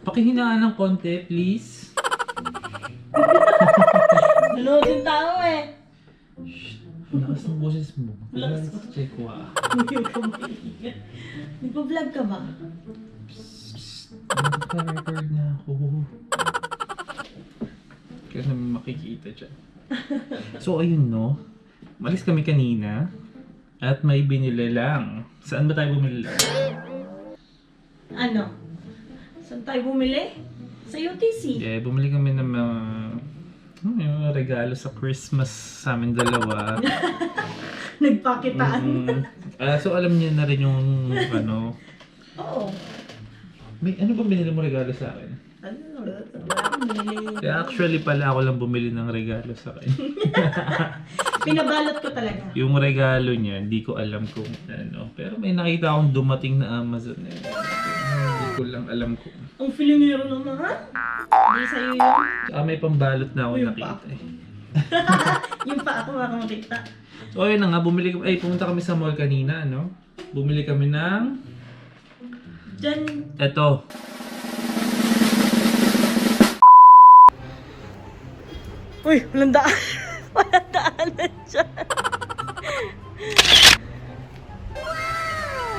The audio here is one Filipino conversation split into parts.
Pakihinaan ng konti, please. Nanood yung tao eh. Lakas ng boses mo. Lakas. Check ko ah. Nagpa-vlog ka ba? Nagpa-record na ako. Kaya naman makikita dyan. So ayun no. Malis kami kanina. At may binili lang. Saan ba tayo bumili lang? Ano? Saan tayo bumili? Sa UTC. Yeah, bumili kami ng mga regalo sa Christmas sa amin dalawa. Nagpakitaan. So alam niyo na rin yung ano. Oo. May ano ba binili mo regalo sa akin? Ano? Wala akong binili. Kaya actually pala ako lang bumili ng regalo sa akin. Pinabalot ko talaga. Yung regalo niya, hindi ko alam kung ano. Pero may nakita akong dumating na Amazon. Hindi ko lang alam kung. Ang filingero naman. Hindi sa'yo yun. May pambalot na ako Yung nakita pa. eh. Yung pa ako makakita. So ayun na nga, pumunta kami sa mall kanina, ano? Bumili kami ng Diyan. eto. Uy, walang daan. Walang daanan dyan.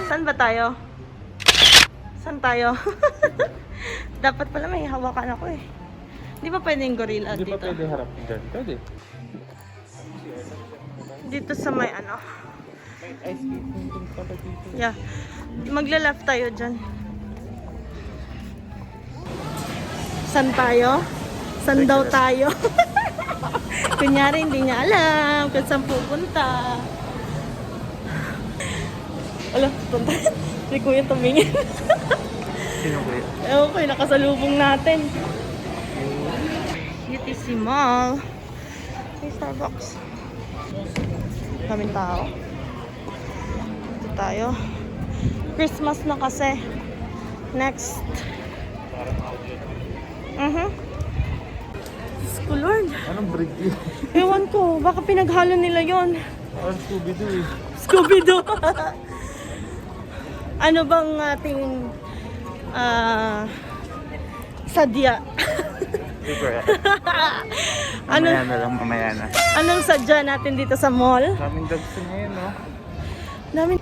Saan ba tayo? Saan tayo? Dapat pala may hawakan ako eh. Di ba pwedeng gorilla dito? harap dyan? Pwede. Dito sa may ano. May ice cream pala dito. Yeah. Magla-left tayo dyan. Saan tayo? Saan daw tayo? Kunyari hindi niya alam kung saan pupunta. Ala, punta. Si Kuya tumingin. Sino kuya? Ewan ko, nakasalubong natin. UTC Mall. May Starbucks. Kaming tao. Dito tayo. Christmas na kasi. Next. Diyos ko, Lord. Anong break yun? Ewan ko, baka pinaghalo nila yon. Parang Scooby-Doo eh. Scooby-Doo. Ano bang ating sadya? Super. Ano, Mamaya na lang, mamaya na. anong sadya natin dito sa mall? Daming dogs ngayon, no? Dami.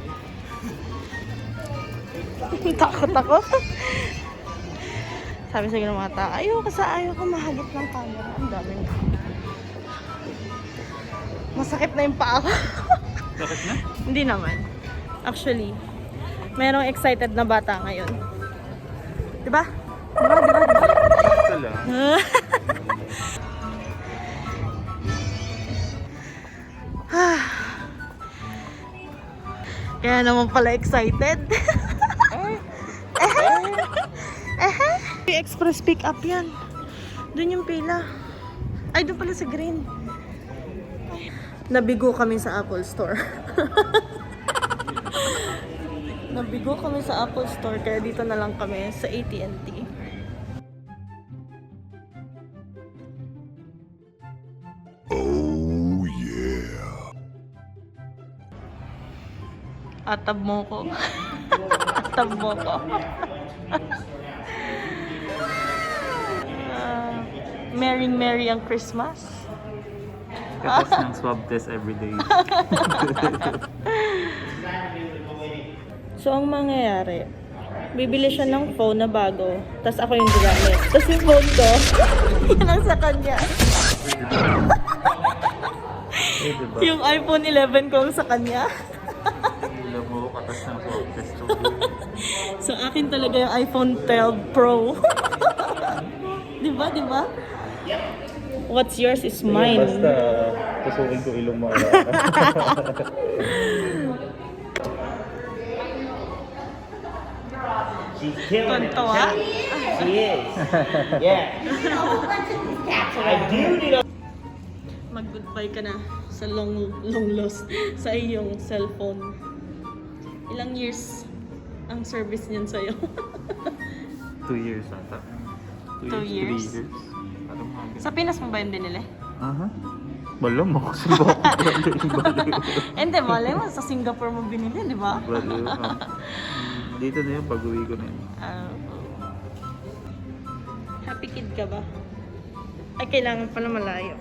Takot ako. Sabi sa ng mga tao, ayoko mahagip ng camera. Ang dami na. Masakit na yung paa ko. Bakit na? Hindi naman. Actually, merong excited na bata ngayon. Diba? Diba? Ito lang. Kaya naman pala excited. Express pick up yan. Doon yung pila. Ay, doon pala sa green. Nabigo kami sa Apple Store. Nabigo kami sa Apple Store kaya dito na lang kami sa AT&T. Oh yeah. Atab mo ko. Atab mo ko. Merry ang Christmas. Katas ng swab test everyday. So, ang mangyayari, bibili siya ng phone na bago, tapos ako yung gagamit. Tapos yung phone ko, yun ang sa kanya. Eh, diba? Yung iPhone 11 ko ang sa kanya. Alam mo, katas ng swab test. So, akin talaga yung iPhone 12 Pro. Diba? What's yours is mine. Basta, tusukin ko ilong mo. She's killing it. Tonto, ah. She is. Yeah. I do need a Mag-goodbye ka na sa long loss sa iyong cellphone. Ilang years ang service niyan sa'yo? 2 years ata. 2 years? 3 years. Parang mga Sa Pinas mo ba yung binili? Aha. Wala mo kasi baliw. Hindi, malay mo, sa Singapore mo binili, di ba? Baliw. Dito na yun, pag-uwi ko na yun. Happy kid ka ba? Ay, kailangan pala malayo.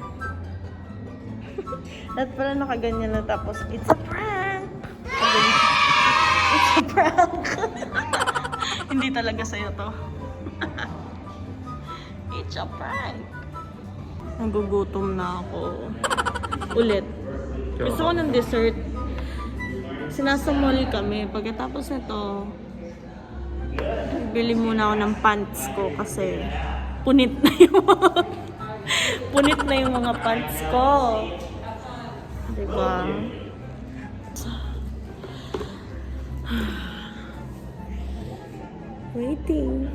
At pala nakaganyan na tapos, it's a prank! It's a prank! Hindi talaga sa'yo to. It's a prank! Nagugutom na ako. Ulit. Gusto ko ng dessert. Sinasumoli kami. Pagkatapos nito, bili muna ako ng pants ko kasi punit na yung punit na yung mga pants ko. Diba? Waiting.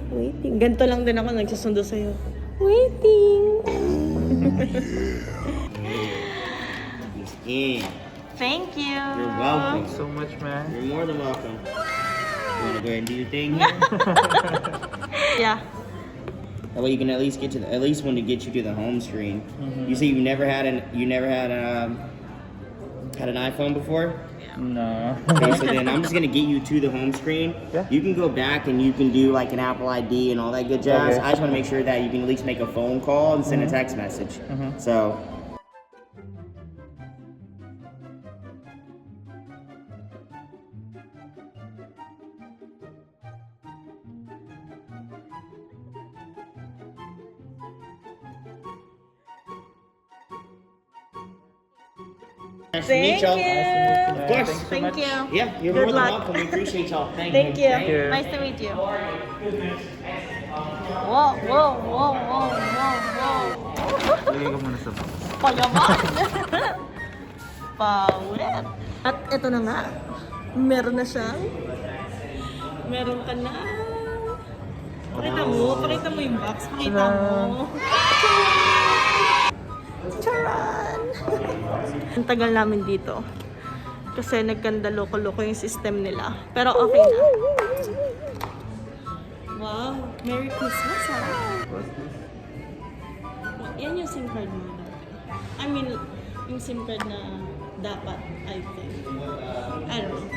Ganito lang din ako nagsusundo sa'yo. Waiting. Yeah. Thank you. You're welcome. So much, man. You're more than welcome. You wanna go ahead and do your thing? Yeah. That way you can at least get to the, at least want to get you to the home screen. You say you never had an iPhone before? No. Okay, so then I'm just gonna get you to the home screen. Yeah. You can go back and you can do like an Apple ID and all that good jazz. Okay. I just want to make sure that you can at least make a phone call and send a text message. So. Nice to meet Thank y'all. you. Of course. Thank you. Yeah, you're Good more than luck. welcome. We appreciate y'all. Thank Thank you. you. Nice to meet you. Whoa. Lagay ko muna sa box. Payaman. Paulit. At ito na nga. Meron na siyang. Meron ka na. Pakita mo yung box. Pakita mo. Charan! Ang tagal namin dito. Kasi nagkanda loko-loko yung system nila. Pero okay na. Wow! Merry Christmas, ha? Yan yung SIM card mo na. I mean, yung SIM card na dapat, I think. I don't know.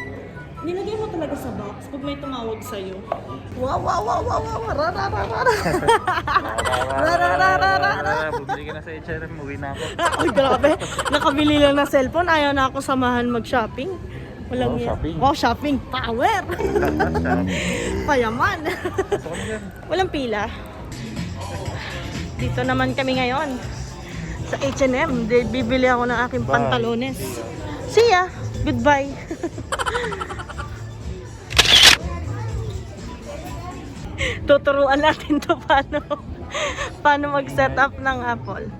Nilagay mo talaga sa box pag may tumawag sa'yo. Wow! Bumili ka na sa H&M, uwi na ako. Ay, grabe. Nakabili lang ng cellphone. Ayaw na ako samahan mag-shopping. Walang Wow, yan. shopping. Wow, shopping. Power. Payaman. Gusto ko na yan. Walang pila. Dito naman kami ngayon. Sa H&M. Bibili ako ng aking Bye. pantalones. See ya. Goodbye. Tuturuan natin to paano mag-set up ng Apple.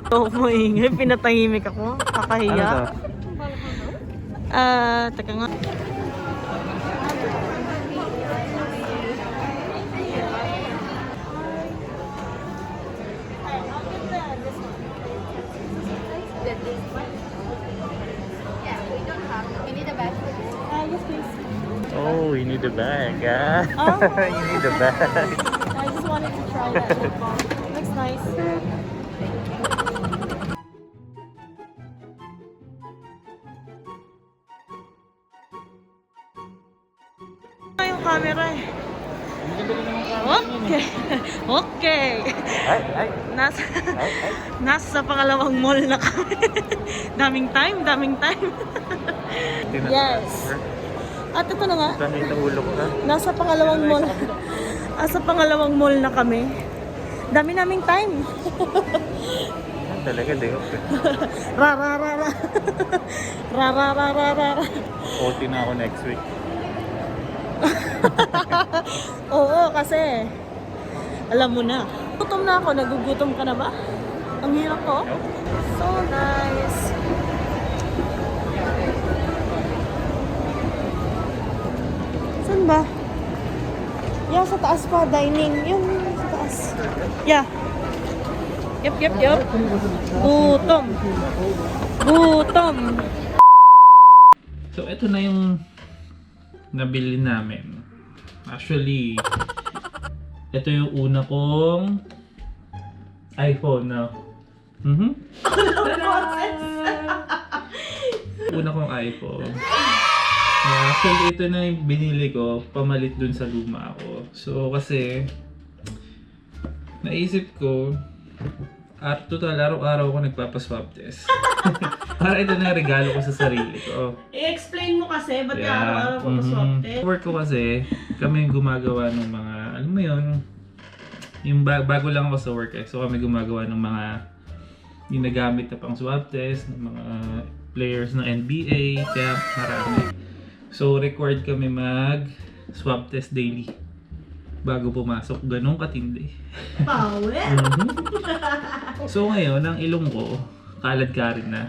So, maingay, pinatahimik ako. Kakahiya. Teka nga. Oh, you need a bag, ah. Oh. You need a bag. I just wanted to try that lip balm. Looks nice. Yung camera eh. Okay. Ay. Nasa pangalawang mall na kami. daming time. Yes. At ito na nga. Dami ng ulo ko, ha? Nasa pangalawang mall na kami. Dami naming time. Talaga, day off. Ra. OT na ako next week. Oo, kasi alam mo na. Gutom na ako. Nagugutom ka na ba? Ang hirap ko. So nice. Saan ba? Yeah, sa taas pa. Dining. Yung sa taas. Yeah. Yup. Gutom. So, ito na yung nabili namin. Actually, ito yung una kong iPhone na. Una kong iPhone. Actually, ito na yung binili ko, pamalit dun sa luma ako. So, kasi, naisip ko, total, araw-araw ko nagpapaswab test. Para ito na yung regalo ko sa sarili ko. I-explain mo kasi, ba't araw-araw ko swab test? Work ko kasi, kami yung gumagawa ng mga, alam mo yun, yung bago lang ako sa work eh. So kami gumagawa ng mga ginagamit na pang swab test, ng mga players ng NBA, kaya marami. So required kami mag swab test daily bago pumasok. Ganun katindi. Power! So ngayon, ang ilong ko, kalad ka rin na.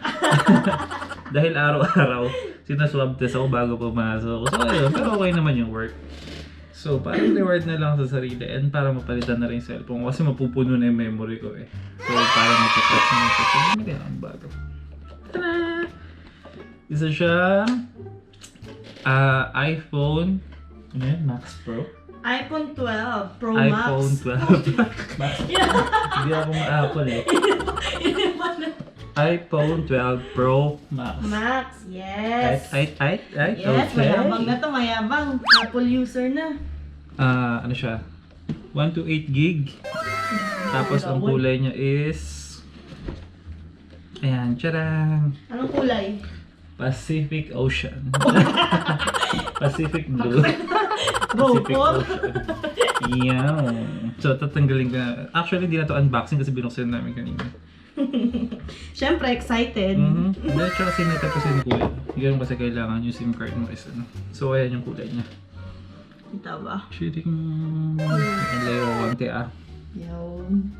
Dahil araw-araw, sinaswab test ako bago pumasok. So ayun, pero okay naman yung work. So parang reward na lang sa sarili and para mapalitan na rin yung cellphone ko kasi mapupuno na yung memory ko eh. So parang magpapatch na ito. So bumili ang bago. Tada! Isa siya iPhone Max Pro. iPhone 12 Pro iPhone Max. 12 Max. Hindi ako ma-Apple eh. iPhone 12 Pro Max. Max, yes. Yes, Yes, okay. mayabang na to, mayabang. Apple user na. Ano siya? 128 gig. Tapos ang kulay niya is ayan, tjarang! Anong kulay? Pacific Ocean. Pacific Blue. Pacific GoPro? Ocean. Yan. So tatanggalin ko na. Actually, di na to unboxing kasi binuksan namin kanina. Siyempre, excited. Hindi, tsaka sinetap kasi yung kulay. Ganun kasi kailangan yung SIM card mo is ano. So ayan yung kulay niya. Kita ba? Shooting. Ang layo konti ah. Yun.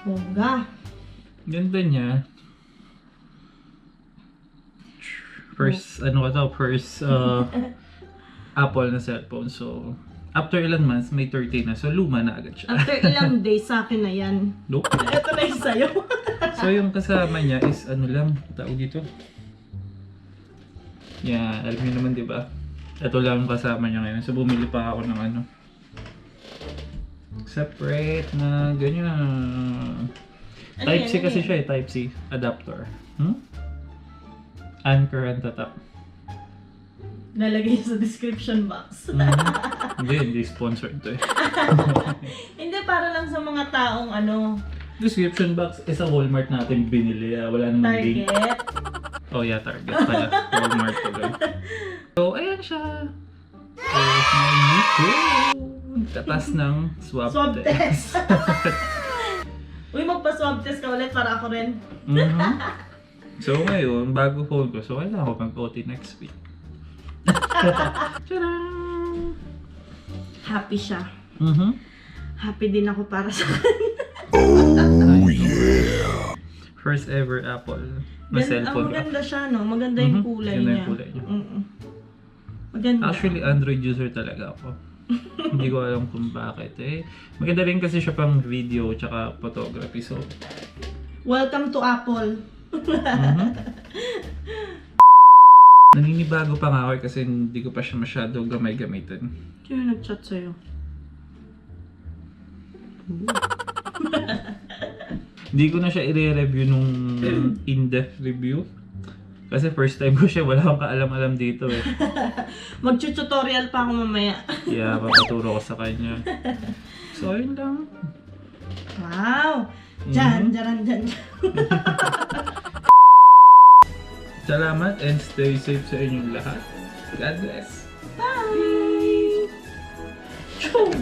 Bongga. Ganda niya. First, first Apple na cellphone. So, after ilang months, may 30 na. So, luma na agad siya. After ilang days, sa akin na yan. Nope. Ito na yung sayo. So, yung kasama niya is ano lang, tawag dito. Yan, alam niyo naman, di ba? Ito lang yung kasama niya ngayon. So, bumili pa ako ng ano. Separate na ganyan. Type-C kasi siya eh, Type-C adapter. Anchor and tatap. Nalagay sa description box. Hindi sponsored to eh. Hindi, para lang sa mga taong ano, Description box is sa Walmart natin binili. Wala namang link. Target. Oh yeah, Target pala. Walmart pala. So, ayan siya. There's my new phone. Tatas ng swab Test. Uy, magpa-swab test ka ulit para ako rin. So ngayon, bago phone ko, so kailangan ko mag-OT next week. Tadaan! Happy siya. Happy din ako para sa Oh yeah. First ever Apple na cellphone. Maganda siya, no? Maganda yung kulay Ganda niya. yung kulay niya. Maganda. Actually, Android user talaga ako. Hindi ko alam kung bakit eh. Maganda rin kasi siya pang video tsaka photography. So, welcome to Apple. naninibago pa nga ako kasi hindi ko pa siya masyado gamay-gamitin. Sino nag-chat sa'yo? Hindi ko na siya i-review nung in-depth review. Kasi first time ko siya, wala akong kaalam-alam dito eh. Mag-tutorial pa ako mamaya. Yeah, papaturo ko sa kanya. So, ayun lang. Wow! Diyan. Salamat and stay safe sa inyong lahat. God bless. Bye! Choo!